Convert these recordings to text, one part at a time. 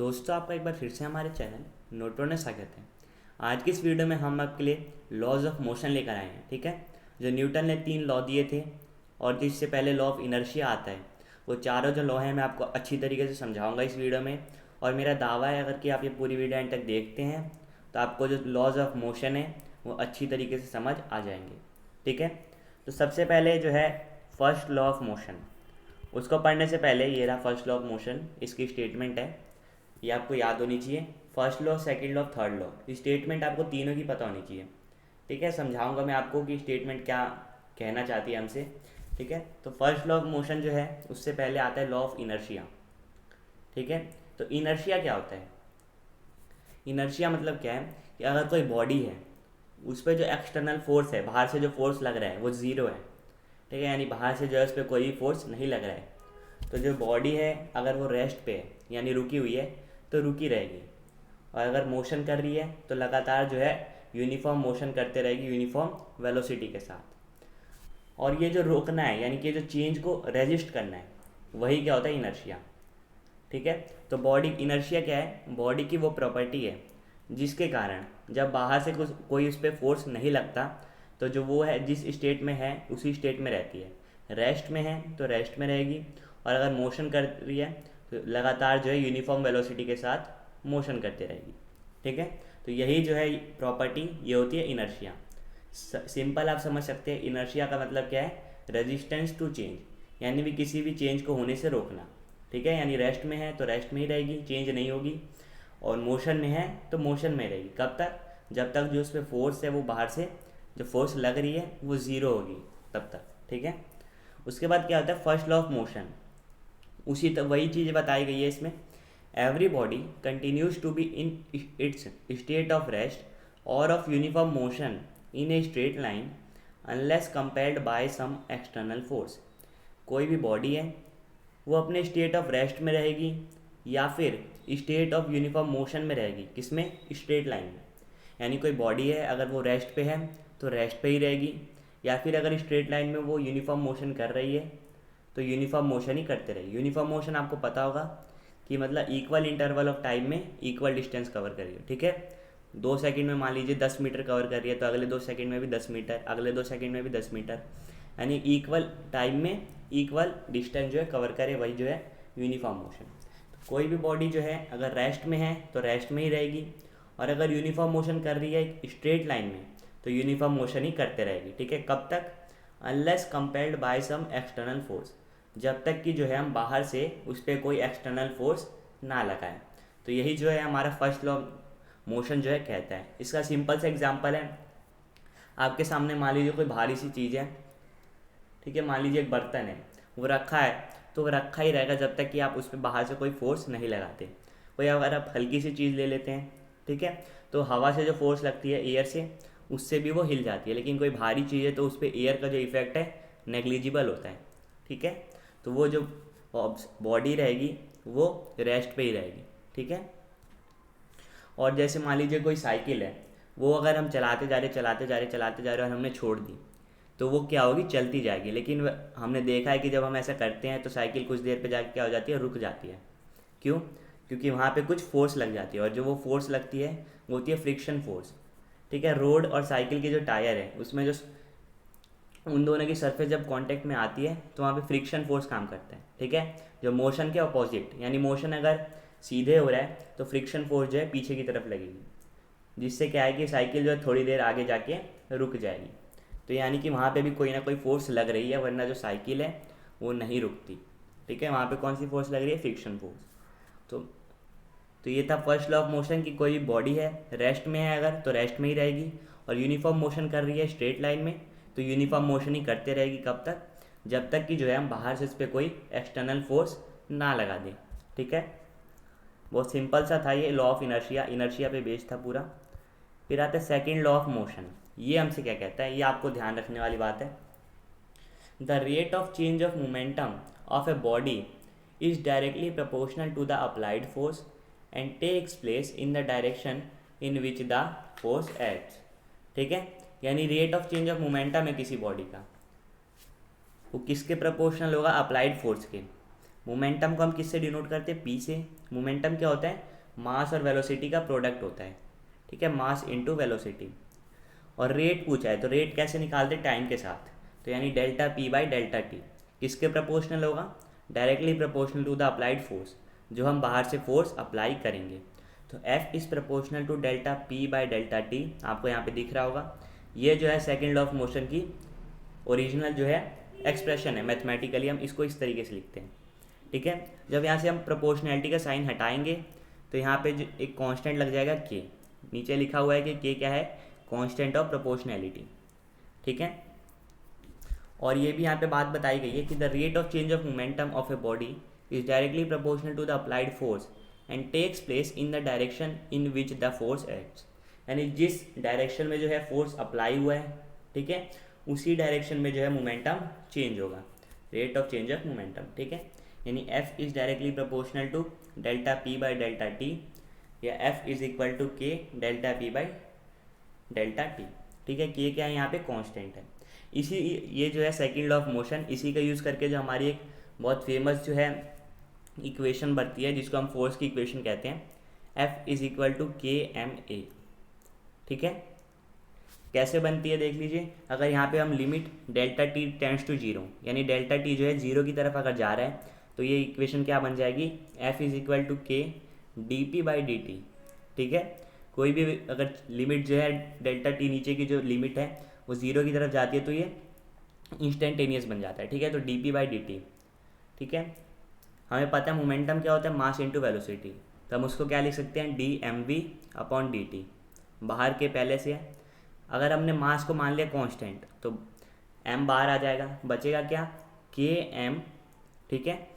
दोस्तों, आपका एक बार फिर से हमारे चैनल नोटों में स्वागत है। आज की इस वीडियो में हम आपके लिए लॉज ऑफ मोशन लेकर आए हैं। ठीक है, जो न्यूटन ने 3 लॉ दिए थे और जिससे पहले लॉ ऑफ इनर्शिया आता है, वो चारों जो लॉ हैं मैं आपको अच्छी तरीके से समझाऊंगा इस वीडियो में। और मेरा दावा है अगर कि आप ये पूरी वीडियो एंड तक देखते हैं तो आपको जो लॉज ऑफ मोशन है वो अच्छी तरीके से समझ आ जाएंगे। ठीक है, तो सबसे पहले जो है फर्स्ट लॉ ऑफ मोशन, उसको पढ़ने से पहले ये रहा फर्स्ट लॉ ऑफ मोशन, इसकी स्टेटमेंट है, ये आपको याद होनी चाहिए। First law, second law, third law, statement आपको तीनों की पता होनी चाहिए। ठीक है, समझाऊंगा मैं आपको कि स्टेटमेंट क्या कहना चाहती है हमसे। ठीक है, तो फर्स्ट लॉ ऑफ मोशन जो है उससे पहले आता है लॉ ऑफ इनर्शिया। ठीक है, तो इनर्शिया क्या होता है? इनर्शिया मतलब क्या है कि अगर कोई बॉडी है उस पर जो एक्सटर्नल फोर्स है, बाहर से जो फोर्स लग रहा है वो ज़ीरो है। ठीक है, यानी बाहर से जो है उस पर कोई भी फोर्स नहीं लग रहा है, तो जो बॉडी है अगर वो रेस्ट पे है यानी रुकी हुई है तो रुकी रहेगी, और अगर मोशन कर रही है तो लगातार जो है यूनिफॉर्म मोशन करते रहेगी यूनिफॉर्म वेलोसिटी के साथ। और ये जो रोकना है यानी कि जो चेंज को रेजिस्ट करना है, वही क्या होता है? इनर्शिया। ठीक है, तो बॉडी इनर्शिया क्या है? बॉडी की वो प्रॉपर्टी है जिसके कारण जब बाहर से कुछ कोई उस पर फोर्स नहीं लगता तो जो वो है जिस स्टेट में है उसी स्टेट में रहती है। रेस्ट में है तो रेस्ट में रहेगी, और अगर मोशन कर रही है तो लगातार जो है यूनिफॉर्म वेलोसिटी के साथ मोशन करते रहेगी। ठीक है, तो यही जो है प्रॉपर्टी ये होती है इनर्शिया। सिंपल आप समझ सकते हैं, इनर्शिया का मतलब क्या है? रेजिस्टेंस टू चेंज, यानी भी किसी भी चेंज को होने से रोकना। ठीक है, यानी रेस्ट में है तो रेस्ट में ही रहेगी, चेंज नहीं होगी, और मोशन में है तो मोशन में रहेगी। कब तक? जब तक जो उस पर फोर्स है वो बाहर से जो फोर्स लग रही है वो ज़ीरो होगी, तब तक। ठीक है, उसके बाद क्या होता है? फर्स्ट लॉ ऑफ मोशन, वही चीज़ बताई गई है इसमें। Every body continues to be in its state of rest और of uniform motion in a straight line unless compelled by some external force. कोई भी बॉडी है वो अपने स्टेट ऑफ रेस्ट में रहेगी या फिर स्टेट ऑफ यूनिफॉर्म मोशन में रहेगी। किसमें? स्ट्रेट लाइन में। यानी कोई बॉडी है अगर वो रेस्ट पे है तो रेस्ट पे ही रहेगी, या फिर अगर स्ट्रेट लाइन में वो यूनिफॉर्म मोशन कर रही है तो यूनिफॉर्म मोशन ही करते रहेगी। यूनिफॉर्म मोशन आपको पता होगा कि मतलब इक्वल इंटरवल ऑफ टाइम में इक्वल डिस्टेंस कवर करिए। ठीक है, 2 सेकंड में मान लीजिए 10 मीटर कवर कर रही है तो अगले 2 सेकंड में भी 10 मीटर, अगले 2 सेकंड में भी 10 मीटर, यानी इक्वल टाइम में इक्वल डिस्टेंस जो है कवर करे, वही जो है यूनिफॉर्म मोशन। तो कोई भी बॉडी जो है अगर रेस्ट में है तो रेस्ट में ही रहेगी, और अगर यूनिफॉर्म मोशन कर रही है स्ट्रेट लाइन में तो यूनिफॉर्म मोशन ही करते रहेगी। ठीक है, कब तक? Unless compelled by some external force, जब तक कि जो है हम बाहर से उस पर कोई एक्सटर्नल फोर्स ना लगाएं। तो यही जो है हमारा फर्स्ट लॉ मोशन जो है कहता है। इसका सिंपल सा एग्जांपल है, आपके सामने मान लीजिए कोई भारी सी चीज़ है। ठीक है, मान लीजिए एक बर्तन है, वो रखा है तो वो रखा ही रहेगा जब तक कि आप उस पर बाहर से कोई फोर्स नहीं लगाते। कोई अगर आप हल्की सी चीज़ ले लेते हैं, ठीक है, तो हवा से जो फोर्स लगती है एयर से, उससे भी वो हिल जाती है। लेकिन कोई भारी चीज़ है तो उस पर एयर का जो इफेक्ट है नेग्लिजिबल होता है। ठीक है, तो वो जो बॉडी रहेगी वो रेस्ट पे ही रहेगी। ठीक है, और जैसे मान लीजिए कोई साइकिल है, वो अगर हम चलाते जा रहे चलाते जा रहे चलाते जा रहे और हमने छोड़ दी तो वो क्या होगी? चलती जाएगी। लेकिन हमने देखा है कि जब हम ऐसा करते हैं तो साइकिल कुछ देर पे जाके क्या हो जाती है? रुक जाती है। क्यों? क्योंकि वहाँ पे कुछ फोर्स लग जाती है, और जो वो फोर्स लगती है वो होती है फ्रिक्शन फोर्स। ठीक है, रोड और साइकिल के जो टायर है उसमें जो उन दोनों की सरफेस जब कांटेक्ट में आती है तो वहाँ पे फ्रिक्शन फोर्स काम करता है। ठीक है, जो मोशन के अपोजिट, यानी मोशन अगर सीधे हो रहा है तो फ्रिक्शन फोर्स जो है पीछे की तरफ लगेगी, जिससे क्या है कि साइकिल जो है थोड़ी देर आगे जाके रुक जाएगी। तो यानी कि वहाँ पे भी कोई ना कोई फोर्स लग रही है, वरना जो साइकिल है वो नहीं रुकती। ठीक है, वहाँ पे कौन सी फोर्स लग रही है? Friction force. तो तो ये था फर्स्ट लॉ ऑफ मोशन की कोई बॉडी है रेस्ट में है अगर तो रेस्ट में ही रहेगी, और यूनिफॉर्म मोशन कर रही है स्ट्रेट लाइन में तो यूनिफॉर्म मोशन ही करते रहेगी। कब तक? जब तक कि जो है हम बाहर से इस पर कोई एक्सटर्नल फोर्स ना लगा दें। ठीक है, बहुत सिंपल सा था ये लॉ ऑफ इनर्शिया, इनर्शिया पे बेस्ड था पूरा। फिर आता है सेकेंड लॉ ऑफ मोशन। ये हमसे क्या कहता है, ये आपको ध्यान रखने वाली बात है। The rate of change of momentum of a body is directly proportional to the applied force and takes place in the direction in which the force acts. ठीक है, यानी rate of change of momentum है किसी body का, वो किसके proportional होगा? Applied force के। मोमेंटम को हम किससे डिनोट करते हैं? पी से। मोमेंटम क्या होता है? मास और वेलोसिटी का प्रोडक्ट होता है, ठीक है, मास इनटू वेलोसिटी। और रेट पूछा है तो रेट कैसे निकालते टाइम के साथ, तो यानी delta P by delta T किसके प्रपोर्शनल होगा, directly proportional to the applied force, जो हम बाहर से फोर्स अप्लाई करेंगे। तो F is proportional to delta P by delta T, आपको यहाँ पे दिख रहा होगा। ये जो है सेकेंड लॉ ऑफ मोशन की ओरिजिनल जो है एक्सप्रेशन है, मैथमेटिकली हम इसको इस तरीके से लिखते हैं, ठीक है। जब यहाँ से हम प्रोपोर्शनैलिटी का साइन हटाएंगे तो यहाँ पे जो एक कांस्टेंट लग जाएगा के, नीचे लिखा हुआ है कि के क्या है, कांस्टेंट ऑफ प्रोपोर्शनैलिटी, ठीक है। और ये भी यहाँ पे बात बताई गई है कि the rate of change of momentum of a body is directly proportional to the applied force and takes place in the direction in which the force acts, यानी जिस डायरेक्शन में जो है फोर्स अप्लाई हुआ है, ठीक है, उसी डायरेक्शन में जो है मोमेंटम चेंज होगा, rate of change of momentum, ठीक है। यानी F is directly proportional to delta P by delta T, या F is equal to K delta P by delta T, ठीक है। के क्या है यहाँ पे, कांस्टेंट है। इसी ये जो है सेकंड लॉ ऑफ मोशन, इसी का यूज़ करके जो हमारी एक बहुत फेमस जो है इक्वेशन बनती है, जिसको हम फोर्स की इक्वेशन कहते हैं, F is equal to K M A, ठीक है। कैसे बनती है देख लीजिए। अगर यहाँ पे हम limit delta T tends to zero, यानी डेल्टा टी जो है जीरो की तरफ अगर जा रहा है, तो ये इक्वेशन क्या बन जाएगी, F इज़ इक्वल टू के D P by D T, ठीक है। कोई भी अगर लिमिट जो है डेल्टा टी नीचे की जो लिमिट है वो ज़ीरो की तरफ जाती है तो ये इंस्टेंटेनियस बन जाता है, ठीक है। तो D P by D T, ठीक है। हमें पता है मोमेंटम क्या होता है, मास इनटू वेलोसिटी, तो हम उसको क्या लिख सकते हैं, D M V upon D T, बाहर के पहले से है। अगर हमने मास को मान लिया कांस्टेंट तो m बाहर आ जाएगा, बचेगा क्या, के एम, ठीक है,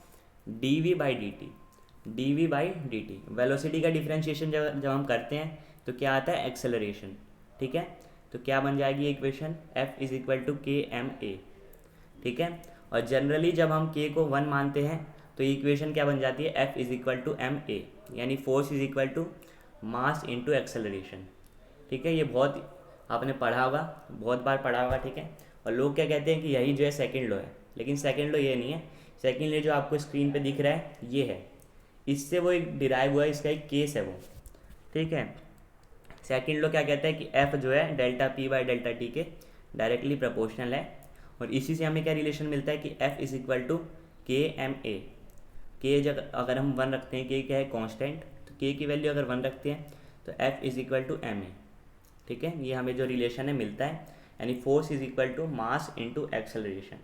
D V by D T, D V by D T. Velocity का डिफ्रेंशिएशन जब हम करते हैं तो क्या आता है, एक्सेलरेशन, ठीक है। तो क्या बन जाएगी equation, F is equal to K M A, ठीक है। और जनरली जब हम k को 1 मानते हैं तो इक्वेशन क्या बन जाती है, F is equal to M A, यानी force is equal to mass into acceleration, ठीक है। ये बहुत आपने पढ़ा होगा, बहुत बार पढ़ा होगा, ठीक है। और लोग क्या कहते हैं कि यही जो है सेकंड लॉ है, लेकिन सेकंड लॉ ये नहीं है। सेकंड लॉ जो आपको स्क्रीन पे दिख रहा है ये है, इससे वो एक डिराइव हुआ है, इसका एक केस है वो, ठीक है। सेकंड लॉ क्या कहता है कि F जो है delta P by delta T के डायरेक्टली प्रोपोर्शनल है, और इसी से हमें क्या रिलेशन मिलता है कि F is equal to K M ए। के जब अगर हम 1 रखते हैं, के क्या है कांस्टेंट, तो के की वैल्यू अगर 1 रखते हैं तो F is equal to M A, ठीक है। ये हमें जो रिलेशन है मिलता है, यानी force is equal to mass into acceleration.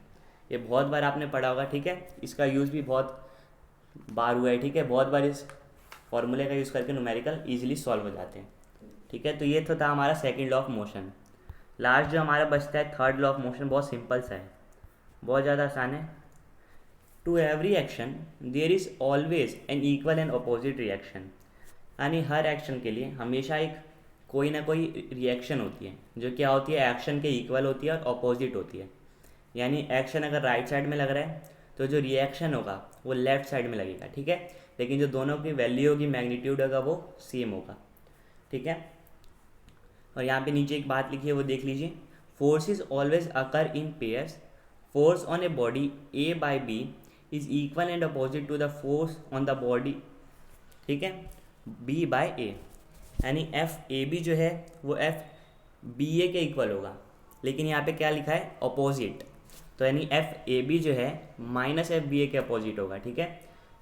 ये बहुत बार आपने पढ़ा होगा, ठीक है। इसका यूज़ भी बहुत बार हुआ है, ठीक है। बहुत बार इस फॉर्मूले का यूज़ करके न्यूमेरिकल ईजिली सॉल्व हो जाते हैं, ठीक है। तो ये तो था हमारा second law of motion. Last जो हमारा बचता है थर्ड लॉ ऑफ मोशन, बहुत सिंपल सा है, बहुत ज़्यादा आसान है। To every action there is always an equal and opposite reaction, यानी हर एक्शन के लिए हमेशा एक कोई ना कोई रिएक्शन होती है, जो क्या होती है, एक्शन के इक्वल होती है और अपोजिट होती है। यानी एक्शन अगर राइट साइड में लग रहा है तो जो रिएक्शन होगा वो लेफ्ट साइड में लगेगा, ठीक है। लेकिन जो दोनों की वैल्यू होगी, मैग्नीट्यूड होगा, वो सेम होगा, ठीक है। और यहाँ पे नीचे एक बात लिखी है वो देख लीजिए, force is always occur in pairs, force on a body A by B is equal and opposite to the force on the body, ठीक है, बी बाई ए। यानी एफ ए बी जो है वो एफ बी ए के इक्वल होगा, लेकिन यहाँ पे क्या लिखा है, अपोजिट। तो यानी एफ ए बी जो है माइनस एफ बी ए के अपोजिट होगा, ठीक है।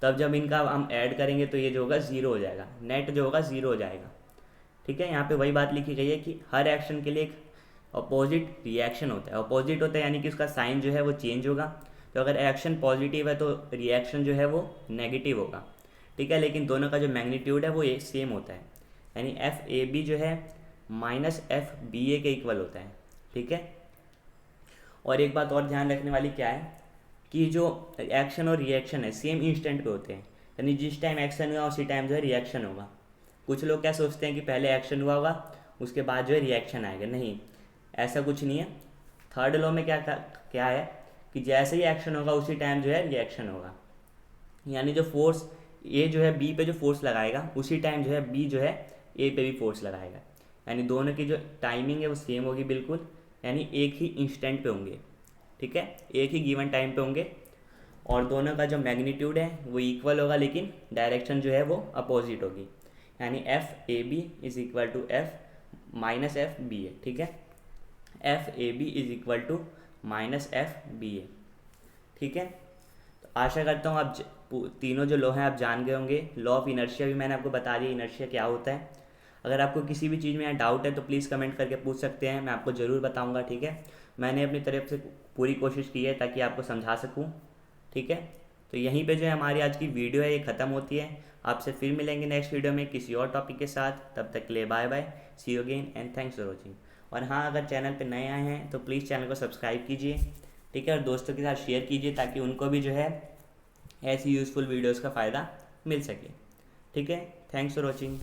तब जब इनका हम ऐड करेंगे तो ये जो होगा ज़ीरो हो जाएगा, नेट जो होगा ज़ीरो हो जाएगा, ठीक है। यहाँ पे वही बात लिखी गई है कि हर एक्शन के लिए एक अपोजिट रिएक्शन होता है। अपोजिट होता है यानी कि उसका साइन जो है वो चेंज होगा। तो अगर एक्शन पॉजिटिव है तो रिएक्शन जो है वो नेगेटिव होगा, ठीक है। लेकिन दोनों का जो मैग्नीट्यूड है वो एक सेम होता है, यानी एफ ए बी जो है माइनस एफ बी ए के इक्वल होता है, ठीक है। और एक बात और ध्यान रखने वाली क्या है कि जो एक्शन और रिएक्शन है सेम इंस्टेंट पे होते हैं, यानी जिस टाइम एक्शन हुआ उसी टाइम जो है रिएक्शन होगा। कुछ लोग क्या सोचते हैं कि पहले एक्शन हुआ होगा उसके बाद जो है रिएक्शन आएगा, नहीं, ऐसा कुछ नहीं है। थर्ड लॉ में क्या है कि जैसे ही एक्शन होगा उसी टाइम जो है रिएक्शन होगा, यानी जो फोर्स ए जो है बी पे जो फोर्स लगाएगा उसी टाइम जो है बी जो है ए पे भी फोर्स लगाएगा, यानी दोनों की जो टाइमिंग है वो सेम होगी बिल्कुल, यानी एक ही इंस्टेंट पे होंगे, ठीक है, एक ही गिवन टाइम पे होंगे। और दोनों का जो मैग्नीट्यूड है वो इक्वल होगा, लेकिन डायरेक्शन जो है वो अपोजिट होगी। यानी F A B is equal to F minus F B A, ठीक है। F A B is equal to minus F B A, ठीक है। तो आशा करता हूँ आप तीनों जो लॉ हैं आप जान गए होंगे। लॉ ऑफ इनर्शिया भी मैंने आपको बता दिया, इनर्शिया क्या होता है। अगर आपको किसी भी चीज़ में यहाँ डाउट है तो प्लीज़ कमेंट करके पूछ सकते हैं, मैं आपको ज़रूर बताऊँगा, ठीक है। मैंने अपनी तरफ से पूरी कोशिश की है ताकि आपको समझा सकूँ, ठीक है। तो यहीं पे जो है हमारी आज की वीडियो है ये ख़त्म होती है। आपसे फिर मिलेंगे नेक्स्ट वीडियो में किसी और टॉपिक के साथ। तब तक के लिए bye bye, see you again and thanks for watching. और हाँ, अगर चैनल पे नए आए हैं तो प्लीज़ चैनल को सब्सक्राइब कीजिए, ठीक है, और दोस्तों के साथ शेयर कीजिए ताकि उनको भी जो है ऐसी यूज़फुल वीडियोज़ का फ़ायदा मिल सके, ठीक है। Thanks for watching.